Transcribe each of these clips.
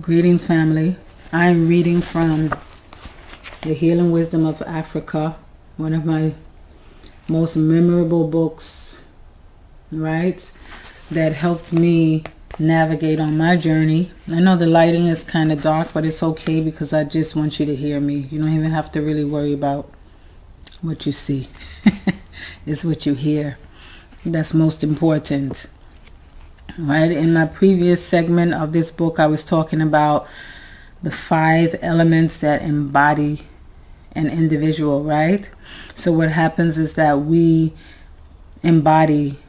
Greetings, family. I am reading from The Healing Wisdom of Africa, one of my most memorable books, right, that helped me navigate on my journey. I know the lighting is kind of dark, but it's okay because I just want you to hear me. You don't even have to really worry about what you see. It's what you hear that's most important. Right, in my previous segment of this book, I was talking about the 5 elements that embody an individual, right? So what happens is that we embody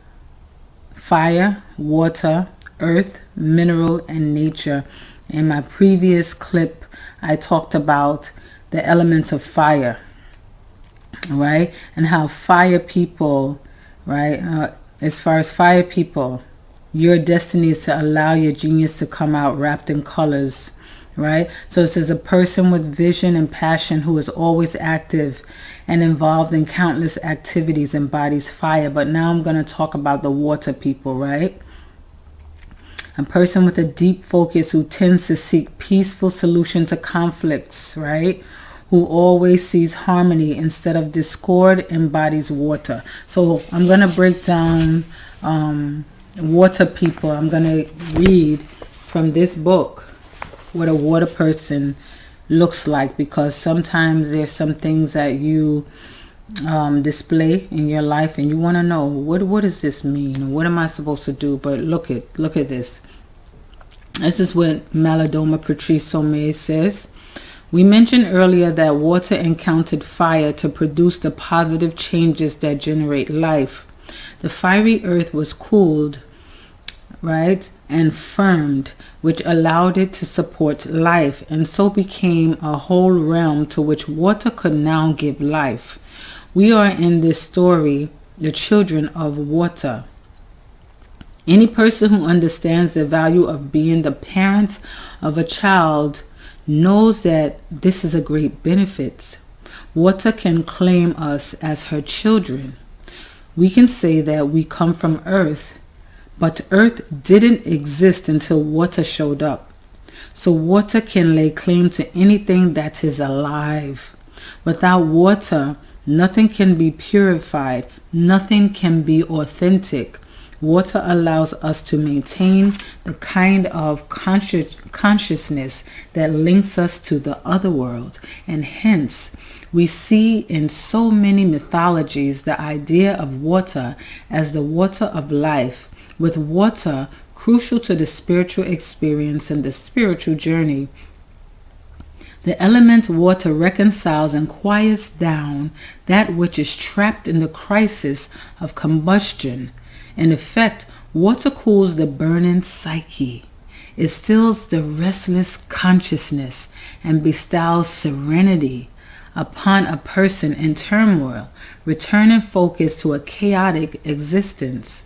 fire, water, earth, mineral, and nature. In my previous clip, I talked about the elements of fire, right? And how fire people, right, as far as fire people, your destiny is to allow your genius to come out wrapped in colors, right? So this is a person with vision and passion who is always active and involved in countless activities, embodies fire. But now I'm going to talk about the water people, right? A person with a deep focus who tends to seek peaceful solution to conflicts, right? Who always sees harmony instead of discord, embodies water. So I'm going to break down water people. I'm going to read from this book what a water person looks like, because sometimes there's some things that you display in your life and you want to know what does this mean? What am I supposed to do? But look at this. This is what Malidoma Patrice Somé says. We mentioned earlier that water encountered fire to produce the positive changes that generate life. The fiery earth was cooled, right, and firmed, which allowed it to support life, and so became a whole realm to which water could now give life. We are in this story the children of water. Any person who understands the value of being the parent of a child knows that this is a great benefit. Water can claim us as her children. We can say that we come from earth, but earth didn't exist until water showed up. So water can lay claim to anything that is alive. Without water, nothing can be purified. Nothing can be authentic. Water allows us to maintain the kind of consciousness that links us to the other world. And hence, we see in so many mythologies the idea of water as the water of life, with water crucial to the spiritual experience and the spiritual journey. The element water reconciles and quiets down that which is trapped in the crisis of combustion. In effect, water cools the burning psyche. It stills the restless consciousness and bestows serenity upon a person in turmoil, returning focus to a chaotic existence.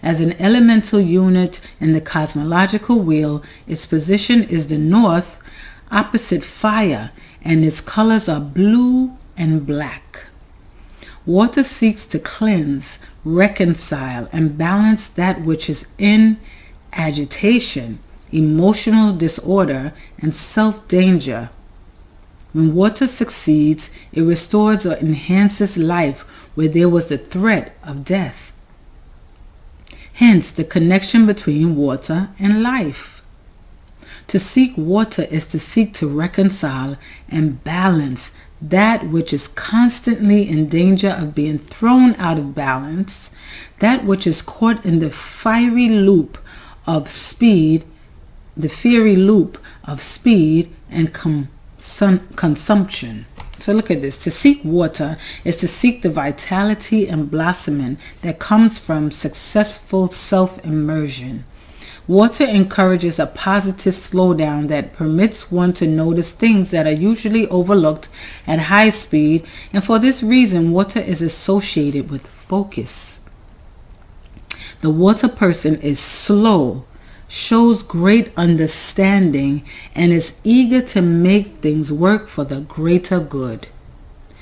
As an elemental unit in the cosmological wheel, its position is the north, opposite fire, and its colors are blue and black. Water seeks to cleanse, reconcile, and balance that which is in agitation, emotional disorder, and self-danger. When water succeeds, it restores or enhances life where there was the threat of death. Hence, the connection between water and life. To seek water is to seek to reconcile and balance that which is constantly in danger of being thrown out of balance, that which is caught in the fiery loop of speed, and consumption. So look at this. To seek water is to seek the vitality and blossoming that comes from successful self-immersion. Water encourages a positive slowdown that permits one to notice things that are usually overlooked at high speed, and for this reason, water is associated with focus. The water person is slow, shows great understanding, and is eager to make things work for the greater good.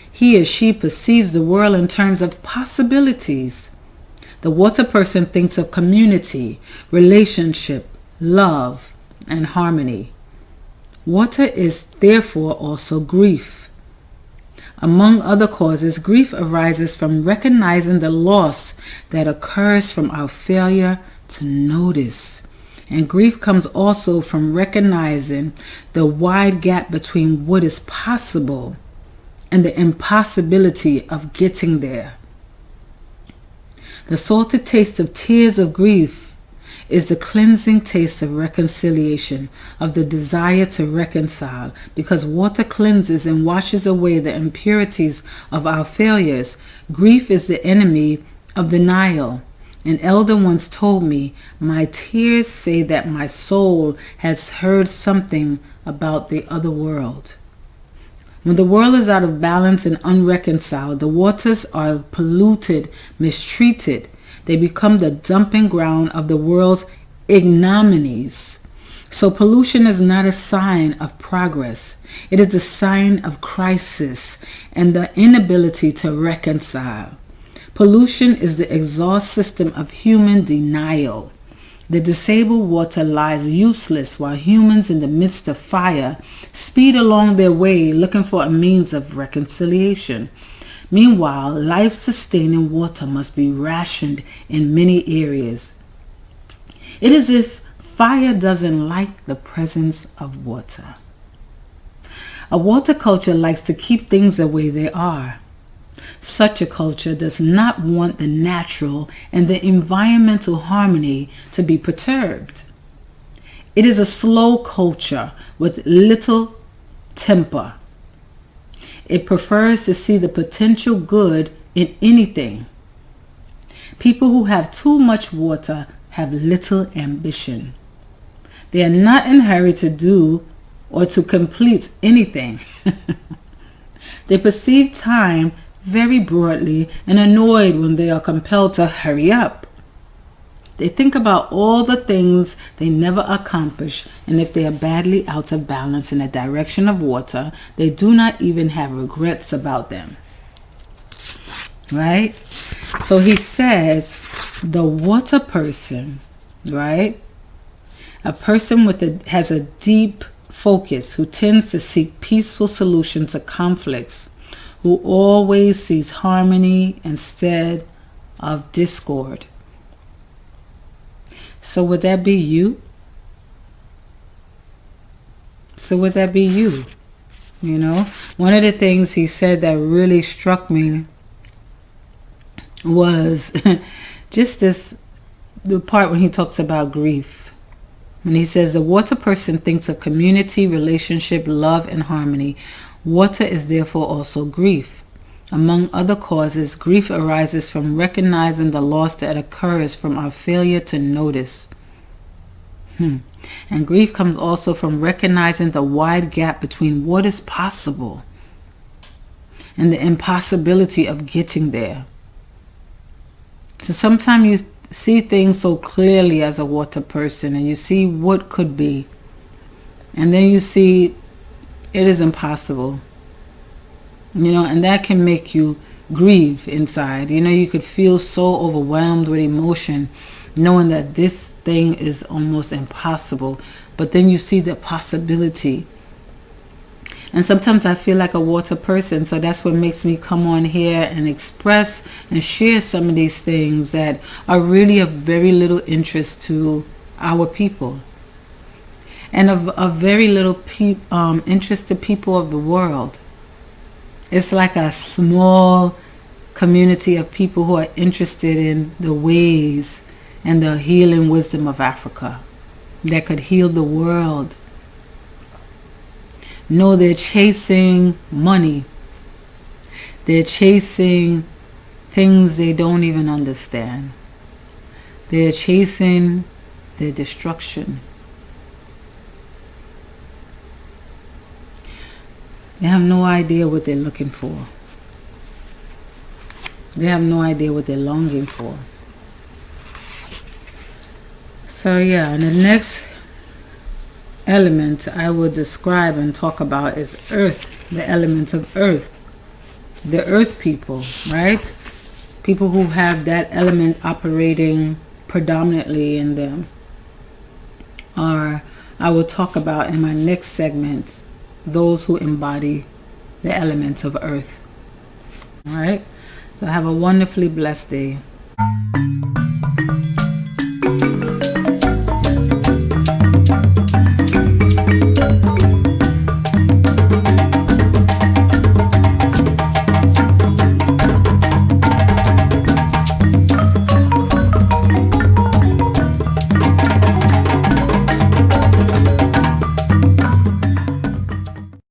He or she perceives the world in terms of possibilities. The water person thinks of community, relationship, love, and harmony. Water is therefore also grief. Among other causes, grief arises from recognizing the loss that occurs from our failure to notice. And grief comes also from recognizing the wide gap between what is possible and the impossibility of getting there. The salted taste of tears of grief is the cleansing taste of reconciliation, of the desire to reconcile. Because water cleanses and washes away the impurities of our failures, grief is the enemy of denial. An elder once told me, "My tears say that my soul has heard something about the other world." When the world is out of balance and unreconciled, the waters are polluted, mistreated. They become the dumping ground of the world's ignominies. So pollution is not a sign of progress. It is a sign of crisis and the inability to reconcile. Pollution is the exhaust system of human denial. The disabled water lies useless while humans in the midst of fire speed along their way looking for a means of reconciliation. Meanwhile, life-sustaining water must be rationed in many areas. It is as if fire doesn't like the presence of water. A water culture likes to keep things the way they are. Such a culture does not want the natural and the environmental harmony to be perturbed. It is a slow culture with little temper. It prefers to see the potential good in anything. People who have too much water have little ambition. They are not in a hurry to do or to complete anything. They perceive time very broadly and annoyed when they are compelled to hurry up. They think about all the things they never accomplish, and if they are badly out of balance in the direction of water, they do not even have regrets about them. Right? So he says the water person, right? A person has a deep focus who tends to seek peaceful solutions to conflicts, who always sees harmony instead of discord. So would that be you? So would that be you? You know, one of the things he said that really struck me was just the part when he talks about grief. When he says the water person thinks of community, relationship, love, and harmony. Water is therefore also grief. Among other causes, grief arises from recognizing the loss that occurs from our failure to notice. And grief comes also from recognizing the wide gap between what is possible and the impossibility of getting there. So sometimes you see things so clearly as a water person, and you see what could be, and then you see it is impossible. You know, and that can make you grieve inside. You know, you could feel so overwhelmed with emotion knowing that this thing is almost impossible, but then you see the possibility. And sometimes I feel like a water person, so that's what makes me come on here and express and share some of these things that are really of very little interest to our people, and of very little interest to people of the world. It's like a small community of people who are interested in the ways and the healing wisdom of Africa that could heal the world. No, they're chasing money. They're chasing things they don't even understand. They're chasing their destruction. They have no idea what they're looking for. They have no idea what they're longing for. So yeah, and the next element I will describe and talk about is earth, the elements of earth. The earth people, right? People who have that element operating predominantly in them are I will talk about in my next segment those who embody the elements of earth. All right? So have a wonderfully blessed day.